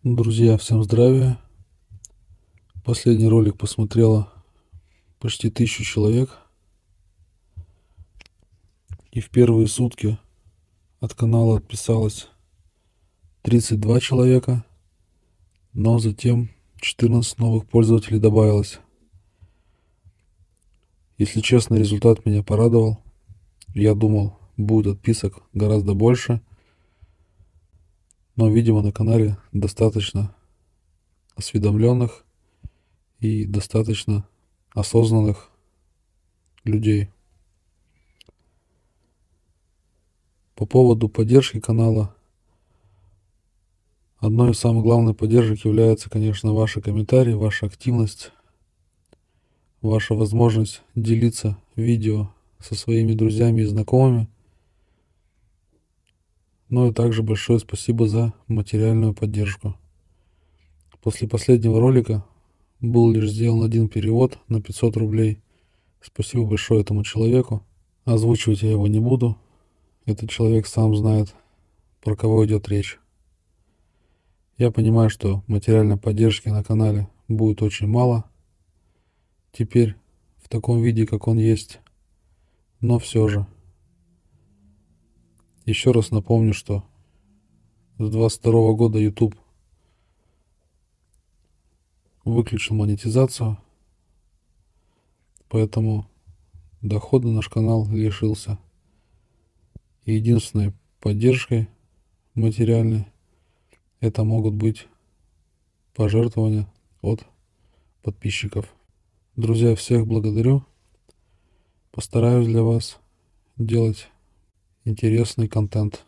Друзья, всем здравия. Последний ролик посмотрело почти 1000 человек. И в первые сутки от канала отписалось 32 человека, но затем 14 новых пользователей добавилось. Если честно, результат меня порадовал. Я думал, будет отписок гораздо больше, но, видимо, на канале достаточно осведомленных и достаточно осознанных людей. По поводу поддержки канала. Одной из самых главных поддержек является, конечно, ваши комментарии, ваша активность, ваша возможность делиться видео со своими друзьями и знакомыми. Ну и также большое спасибо за материальную поддержку. После последнего ролика был лишь сделан один перевод на 500 рублей. Спасибо большое этому человеку. Озвучивать я его не буду. Этот человек сам знает, про кого идет речь. Я понимаю, что материальной поддержки на канале будет очень мало теперь в таком виде, как он есть. Но все же. Еще раз напомню, что с 22 года YouTube выключил монетизацию, поэтому дохода наш канал лишился. И единственной поддержкой материальной это могут быть пожертвования от подписчиков. Друзья, всех благодарю. Постараюсь для вас делать интересный контент.